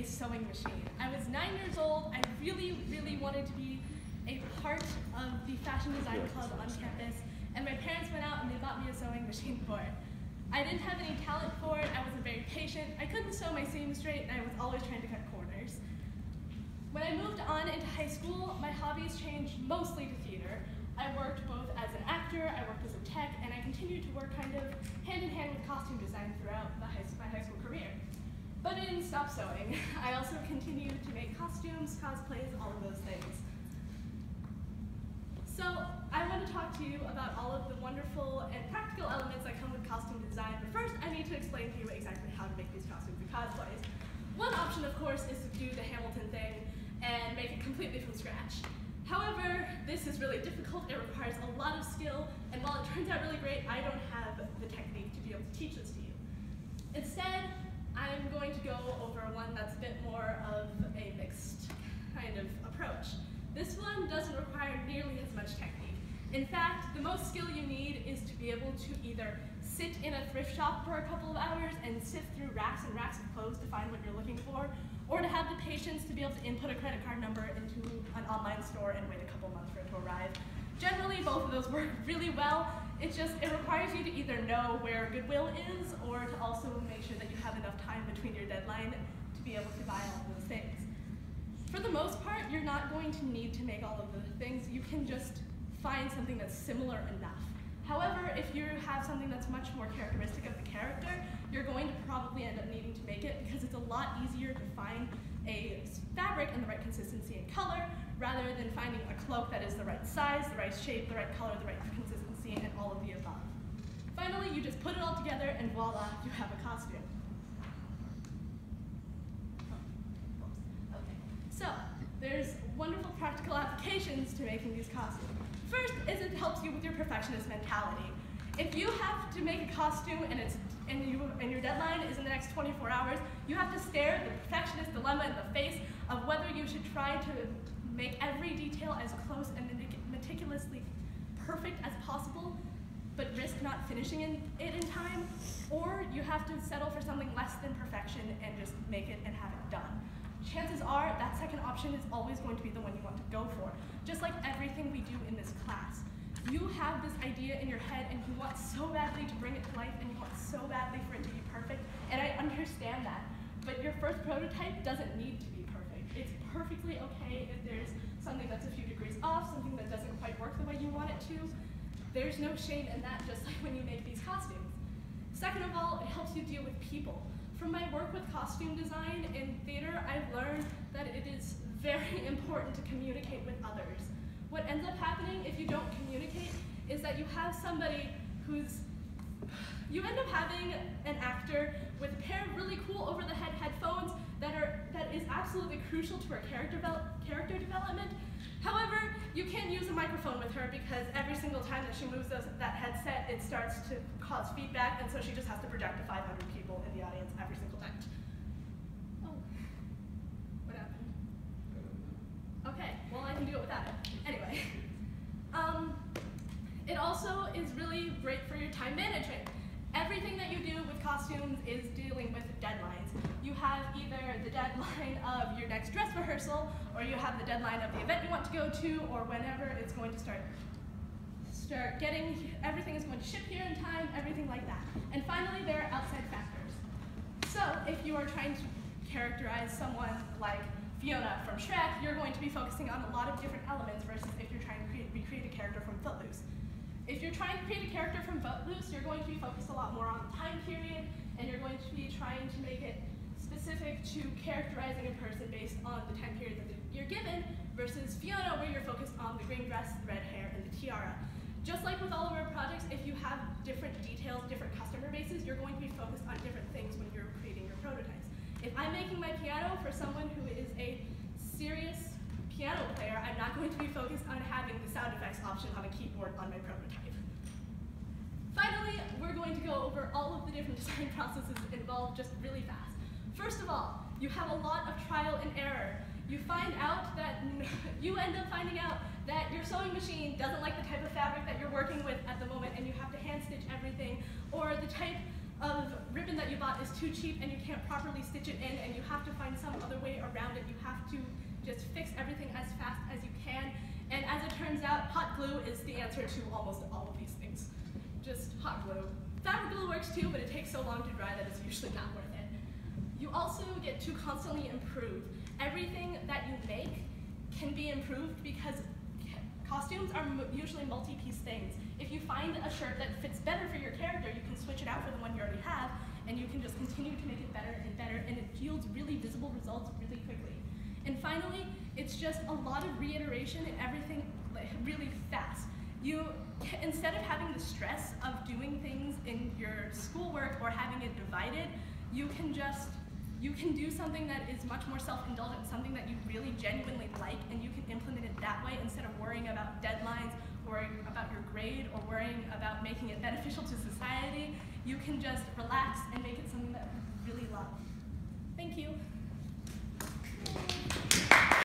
a sewing machine. I was 9 years old. I really, really wanted to be a part of the fashion design club on campus, and my parents went out and they bought me a sewing machine for it. I didn't have any talent for it. I wasn't very patient. I couldn't sew my seams straight, and I was always trying to cut corners. When I moved on into high school, my hobbies changed mostly to theater. I worked both as an actor, I worked as a tech, and I continued to work kind of hand in hand with costume design throughout my high school career. But I didn't stop sewing. I also continued to make costumes, cosplays, all of those things. So I want to talk to you about all of the wonderful and practical elements that come with costume design, but first I need to explain to you exactly how to make these costumes and cosplays. One option, of course, is to do the Hamilton thing and make it completely from scratch. However, this is really difficult. It requires a lot of skill, and while it turns out really great, I don't have the technique to be able to teach this to you. Instead, I'm going to go over one that's a bit more of a mixed kind of approach. This one doesn't require nearly as much technique. In fact, the most skill you need is to be able to either sit in a thrift shop for a couple of hours and sift through racks and racks of clothes to find what you're looking for, or to have the patience to be able to input a credit card number into an online store and wait a couple months for it to arrive. Generally, both of those work really well. It requires you to either know where Goodwill is, or to also make sure that you have enough time between your deadline to be able to buy all of those things. For the most part, you're not going to need to make all of the things. You can just find something that's similar enough. However, if you have something that's much more characteristic of the character, you're going to probably end up needing to make it because it's a lot easier to find a fabric in the right consistency and color rather than finding a cloak that is the right size, the right shape, the right color, the right consistency, and all of the above. Finally, you just put it all together and voila, you have a costume. Okay, so there's wonderful practical applications to making these costumes. First is it helps you with your perfectionist mentality. If you have to make a costume and your deadline is in the next 24 hours, you have to stare the perfectionist dilemma in the face of whether you should try to make every detail as close and meticulously perfect as possible, but risk not finishing it in time, or you have to settle for something less than perfection and just make it and have it done. Chances are that second option is always going to be the one you want to go for. Just like everything we do in this class. You have this idea in your head and you want so badly to bring it to life and you want so badly for it to be perfect, and I understand that. But your first prototype doesn't need to be perfect. It's perfectly okay if there's something that's a few degrees off, something that doesn't quite work the way you want it to. There's no shame in that, just like when you make these costumes. Second of all, it helps you deal with people. From my work with costume design in theater, I've learned that it is very important to communicate with others. What ends up happening if you don't communicate is that you have somebody you end up having an actor with a pair of really cool over-the-head headphones that is absolutely crucial to her character development. However, you can't use a microphone with her because every single time that she moves that headset, it starts to cause feedback, and so she just has to project to 500 people in the audience every single time. Oh, what happened? Okay, well I can do it without it. Anyway, it also is really great for your time management. Everything that you do with costumes is dealing with deadlines. You have either the deadline of your next dress rehearsal, or you have the deadline of the event you want to go to, or whenever it's going to start getting, everything is going to ship here in time, everything like that. And finally, there are outside factors. So if you are trying to characterize someone like Fiona from Shrek, you're going to be focusing on a lot of different elements versus if you're trying to recreate a character from Footloose. If you're trying to create a character from Footloose, you're going to be focused a lot more on the time period, and you're going to be trying to make it specific to characterizing a person based on the time period that you're given, versus Fiona, where you're focused on the green dress, the red hair, and the tiara. Just like with all of our projects, if you have different details, different customer bases, you're going to be focused on different things when you're creating your prototypes. If I'm making my piano for someone who is a serious piano player, I'm not going to be focused on having the sound effects option on a keyboard on my prototype. Finally, we're going to go over all of the different design processes involved just really fast. First of all, you have a lot of trial and error. You end up finding out that your sewing machine doesn't like the type of fabric that you're working with at the moment, and you have to hand stitch everything, or the type of ribbon that you bought is too cheap and you can't properly stitch it in and you have to find some other way around it. You have to just fix everything as fast as you can. And as it turns out, hot glue is the answer to almost all of these things. Just hot glue. Fabric glue works too, but it takes so long to dry that it's usually not worth it. You also get to constantly improve. Everything that you make can be improved because costumes are usually multi-piece things. If you find a shirt that fits better for your character, you can switch it out for the one you already have, and you can just continue to make it better and better, and it yields really visible results really quickly. And finally, it's just a lot of reiteration and everything really fast. Instead of having the stress of doing things in your schoolwork or having it divided, you can do something that is much more self-indulgent, something that you really genuinely like, and you can implement it that way instead of worrying about deadlines, worrying about your grade, or worrying about making it beneficial to society. You can just relax and make it something that you really love. Thank you.